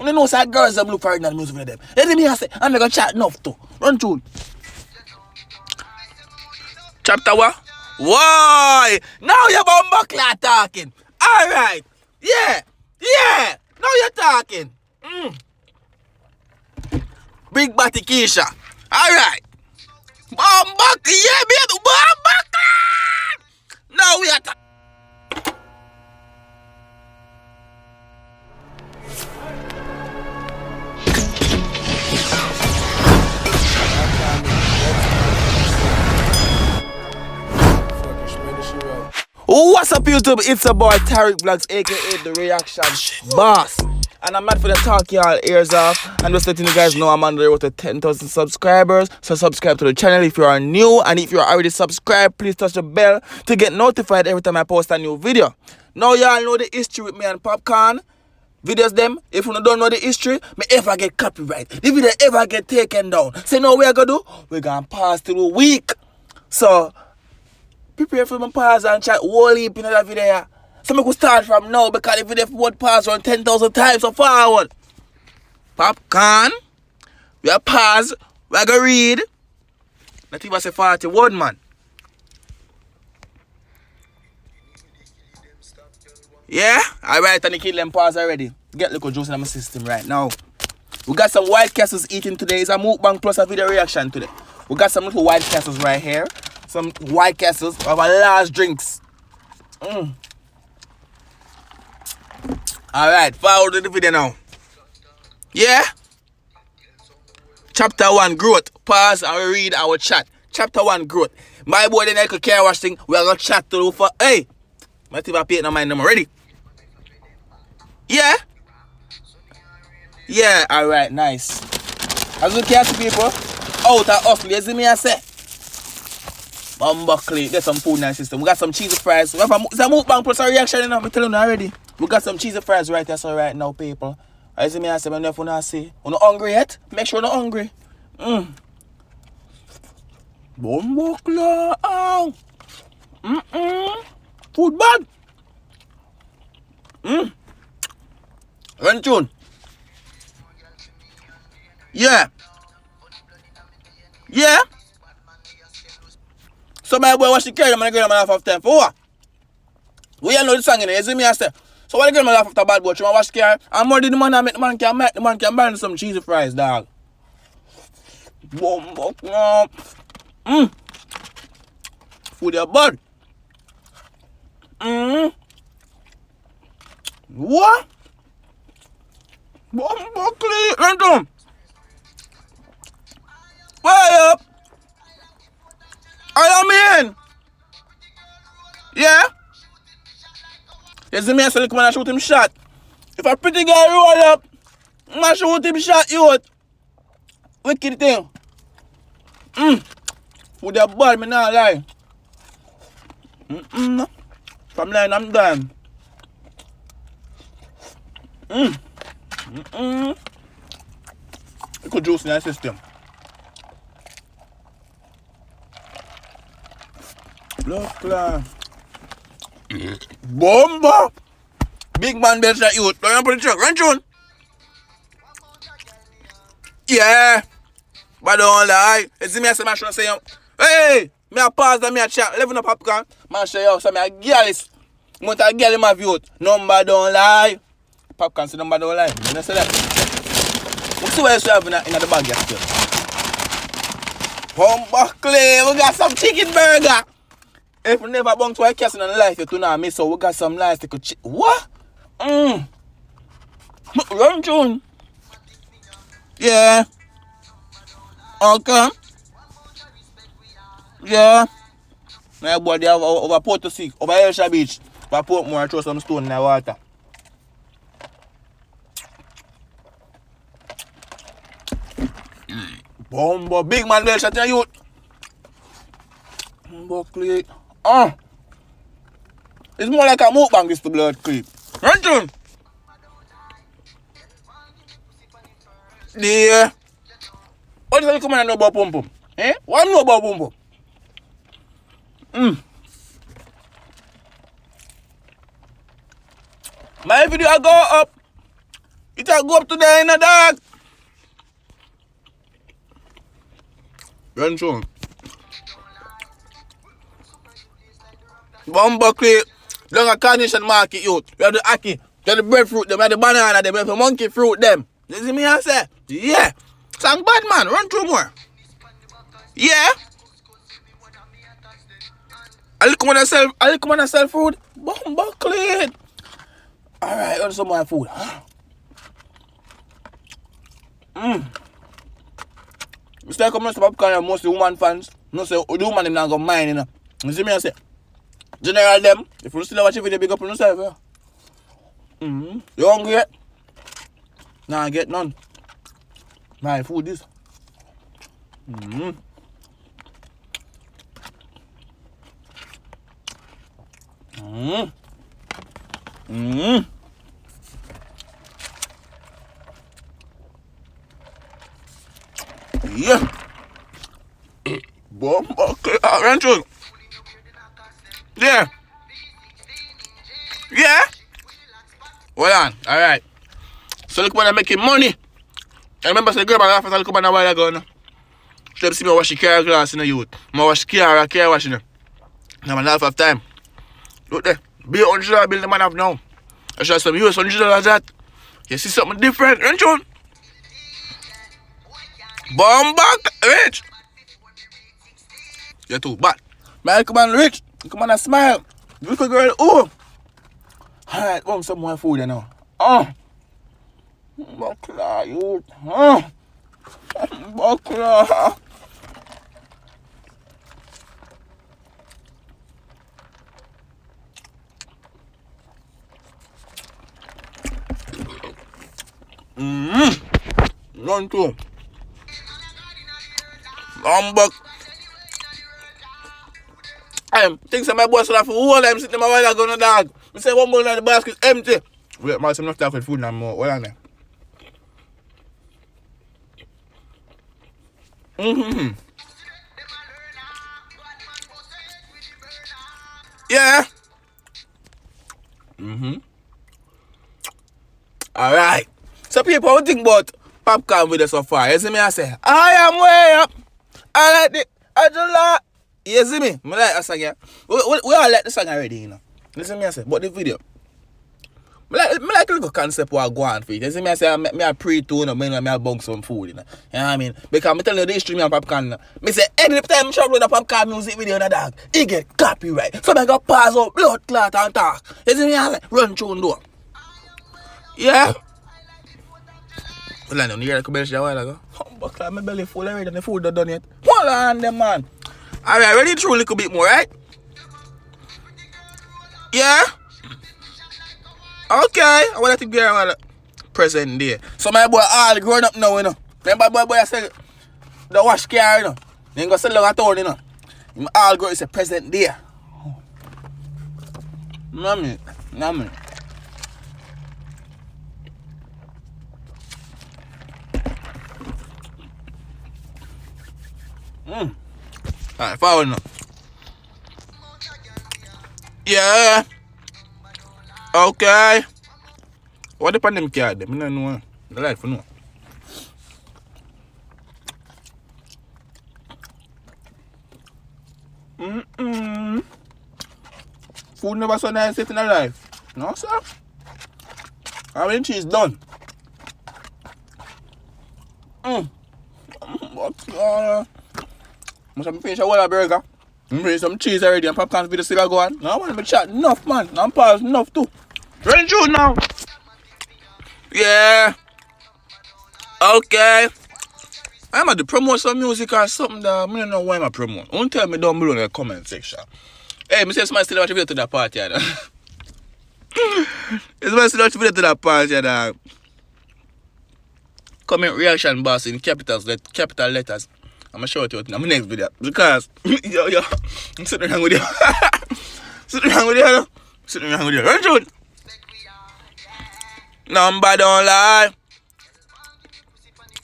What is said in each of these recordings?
You know, say girls them look for original music for them. Let me say, I'm gonna chat enough too. Run through. Chapter what? Why? Now you're bumbleclad talking. Alright. Yeah. Yeah. Now you're talking. Big Batty Keisha. Alright. Bumbleclad. Yeah, baby. Bumbleclad. Now we are talking. What's up YouTube? It's a boy Tyrekevlogs, aka the reaction boss. And I'm mad for the talk y'all ears off. And just letting you guys know I'm on the road to 10,000 subscribers. So subscribe to the channel if you are new. And if you are already subscribed, please touch the bell to get notified every time I post a new video. Now y'all know the history with me and Popcaan. Videos them, if you don't know the history, may ever get copyright. The video ever get taken down. So now what we're gonna do? We're gonna pass through a week. So prepare for my pause and chat whole heap in that video. So we could start from now because the video would pass around 10,000 times so forward. Popcaan, we are pause, we are going to read. Not even say 40 word, man. Yeah? Alright, and the kid them pause already. Get little juice in my system right now. We got some white castles eating today. It's a mukbang plus a video reaction today. We got some little white castles right here. Some white castles of our last drinks. Alright, forward to the video now. Yeah? Chapter 1, growth. Pause and we read our chat. Chapter 1, growth. My boy, the Nike care wash thing. We are going to chat to for. Hey! My team are paying on my number. Ready? Yeah? Yeah, alright, nice. As you can see, people, out of hustle, you see me I say? Bumbleclad, get some food in our system. We got some cheesy fries. We have a mukbang plus a reaction, you know, I'm telling you already. We got some cheesy fries right here, so right now, people. You see me I say, I know if you not see. You not hungry yet? Make sure you're not hungry. Bumbleclad. Food bad. Run tune. Yeah. Yeah. So my boy watch the carry, man, girl, man, half of time. For what? We all know the song in it, you see me I say. So what the girl, man, half of the bad boy, you want to watch the carry, and more than the man I make, the man can buy some cheesy fries, dog. Food your bud. What? Bumbleclad, run down. Why up? I am in. Yeah? You see me I say, look, man, I shoot him shot. If a pretty guy roll up, I shoot him shot, you what? Wicked thing. With the ball, me not lie. From line, I'm done. You could juice in your system. Blood clot. Bomba! Big man best at you. Don't put the truck. Run tune. Yeah. But don't lie. You see me I say, man, I say, hey, me a pause and me a chat. Living up Popcaan. Man, show you so me a girl is. Want a girl in my view. Number don't lie. Popcaan say number don't lie. You know say that? We'll see what else you have in the bag here still. Bumbleclad. We got some chicken burger. If you never bung to a castle in life, you do not miss. So we got some nice little what? Run tune. Yeah. Okay. Yeah. My boy, they have over Port to Sea, over Elsha Beach. Over Portmore, I throw some stone in the water. Bomba, big man, Elsha, tell you. Bumbleclad. It's more like a mukbang, this to blood clip. Run tune. Yeah. What is it come and know about pum pum? Eh? What do you know about pum pum? My video go up. It a go up to there in a dog. Run through. Bumbuckle. Down a Carnation Market, youth. We have the ackee. We have the breadfruit, them. We have the banana, them. We have the monkey fruit, them. You see me, I say? Yeah. Sang bad, man. Run through more. Yeah. I look when I sell food. Bumbuckle. Alright, on some more food. Mr. Come to Popcaan, mostly woman fans. No say the woman them not go mind, you know. You see me, I say? General them, if you still watch a video, big up on yourself, yeah. You hungry yet? Nah, I get none. My food is. Yeah. Okay, run through. Yeah. Yeah. Well on. Alright. So look when I'm making money. I remember the girl my office I look up a while ago now. She see me wash the car glass in the youth. I wash car washing it. Now I'm half of time. Look there. Be $100 bill the man have now. I should have some US $100 that. You see something different, run through. Bomb back, rich. You're too bad. Man, come on, rich. Come on and smile. Beautiful girl. Oh. Alright, want some more food, you know. Buckler, you. Buckler. Run to. Buck. Things my boss have for all them sitting in my while ago, no dog. I say one bowl of the basket is empty. Wait, man, I'm not talking food no more. What on there? Yeah. Alright. So people, what think about Popcaan video so far? You see me, I say, I am way up. I like it. I just like. You see me? I like that song, yeah. We all like the song already, you know. Listen me, I say, but the video. I like a little concept what I go on for it. You see me, I say, I pre-tune, I bunk some food, you know. You know what I mean? Because I'm telling you the history of Popcaan. I say, any time I show the Popcaan music video in the dog, he get copyright. So I got pass out, blood clot and talk. You see me, I say, run through the door. Yeah. Well, I don't hear the commercial a while ago. But my belly full already and the food not done yet. Hold on them, man. Alright, ready through a little bit more, right? Yeah? Okay. I want to get around present day. So my boy all grown up now, you know. Remember boy I said the wash car, you know. Then go sell it at town, you know. Him all grown, it's a present day. Nammy. Alright, forward now. Yeah. Okay. What the pandemic card? I don't know. The life for no. Food never so nice in our life. No, sir. I mean, cheese done. Must finish a whole burger. I'm bring some cheese already and Popcaan video still go on. No, I want to chat enough, man. I'm pause enough too. Ready to now. Yeah. Okay. I'm at the promote some music or something that I don't know why I'm promote. Don't tell me down below in the comment section. Hey, me say somebody still watch a video to that party, yeah. Somebody still watch a video to that party, yeah. Comment reaction boss in capital letters. I'm gonna show it to you in my next video because yo, I'm sitting around with you. Sitting around with you. Run through it. Number don't lie.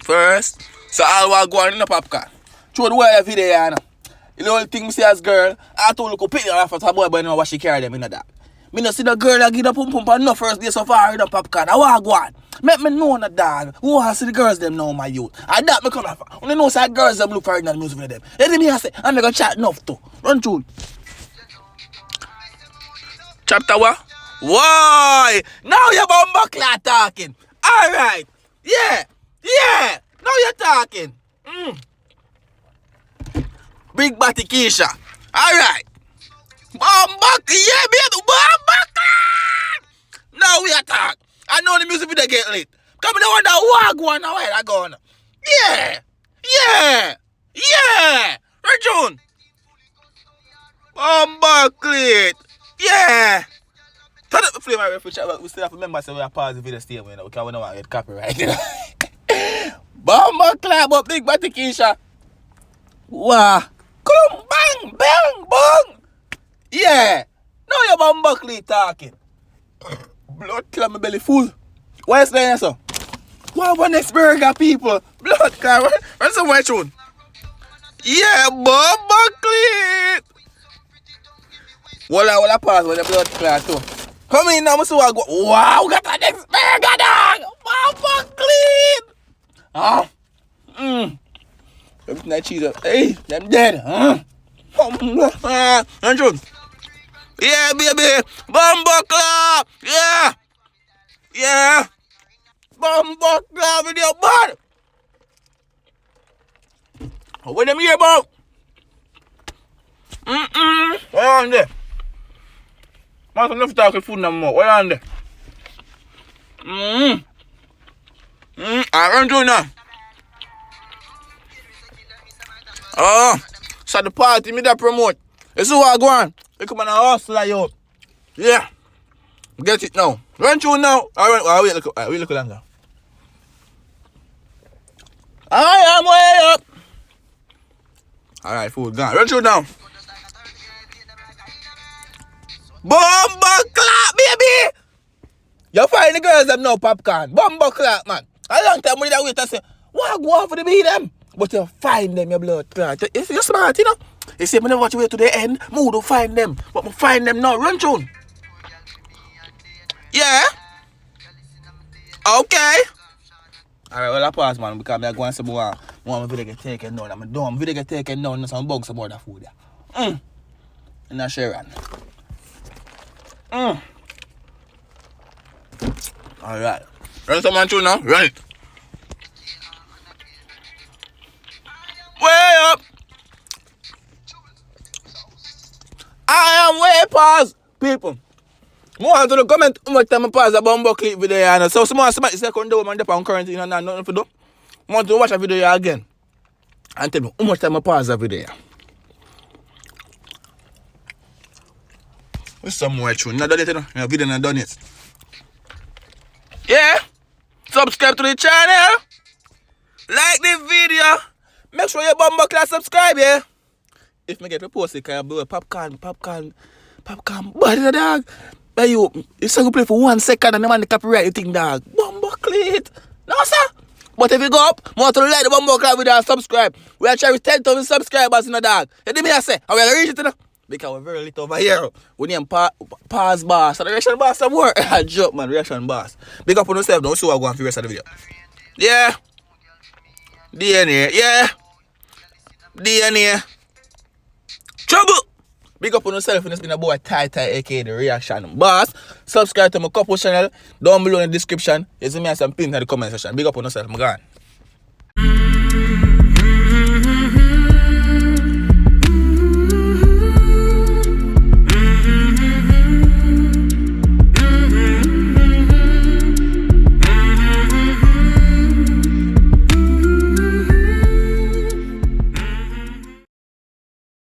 First, so I'll walk go on in the Popcaan. Throw the wire video, you know. The only thing I say as girl, I told you to pick her off at her boy, but I know what she carry them in the dark. Me no see the girl that get the pump enough first day so far in the Popcaan. I want to go on. Make me know the dog. Who has see the girls them know my youth. I that me come off. Only know say girls them look for the music for them. Let me say, I'm gonna chat enough too. Run through. Chapter what? Why? Now you're bumbleclad talking. Alright. Yeah. Yeah. Now you're talking. Big Batty Keisha. Alright. Bumbleclad. Yeah, baby. Bumbleclad. Now we attack. I know the music video get lit. Come in wonder what go on now. Where I go on. Yeah. Yeah. Yeah. Right, June. Bumbleclad. Yeah. Turn up the flame right for chat, but we still have to remember so we have pause the video still, you know, because we don't want to get copyright, you know. Bumbleclad up Big Batty Keisha. Wow. Come bang, bang, bang. Yeah. Now you're Bumbleclad talking. Blood clot my belly full. Why is that so? What about next burger people? Blood clot. What's the white tune? Yeah, Bumbleclad. Walla pause with the blood clot too. Come in now, so I go. Wow, got the next burger dog. Popcaan. Ah. Everything that cheese up. Hey, them dead. Andrew. Yeah, baby. Bumbleclad. Yeah. Yeah. Bumbleclad with your butt. What them here about? What on there? Not enough talking food no more. What on there? I run through now. Oh, so the party me that promote. You see what I go on? You come on and hustle like you. Yeah. Get it now. Run through now. I wait look longer. I am way up. Alright, food gone. Run through now. Bumbleclad, baby! You find the girls them now, Popcaan. Bumbleclad, man. A long time we that wait and say, what go on for the be them? But you find them, your blood clot. You're smart, you know? You see, I never watch you wait to the end. Move to find them. But I find them now. Run through. Yeah? Okay. Alright, well, I pause, man, because I'm going to say more. One video get taken down. I'm done. Video get taken down. And some bugs about the food there. And that's Sharon. Alright. Run some man through now. Run it. Way up. I am way past people. More to the comment how much time I pause a Bumbleclad video and so someone second do man on current you know nothing to do. Want to watch a video again. And tell me how much time I pause a video. What's some more tune? Not done it, you know? Your video not done it. Yeah? Subscribe to the channel. Like the video. Make sure you Bumbleclad subscribe, yeah? If me get a post, can I blow a Popcaan, body the dog. But you say you play for 1 second and the man the copyright you think dog. Bumbleclad. No, sir. But if you go up, more to like the Bumbleclad video and subscribe. We are trying to 10,000 subscribers in the dog. You hear me I say? And we are reach it, you know? Because we're very little over here. We need pause boss. So the reaction boss some more. Joke man, reaction boss. Big up on yourself, don't see what going for the rest of the video. Yeah. DNA, yeah. DNA. Trouble. Big up on yourself and it's been a boy Tyrekejt aka the reaction boss. Subscribe to my couple channel down below in the description. You see me have some pins in the comment section. Big up on yourself, my God.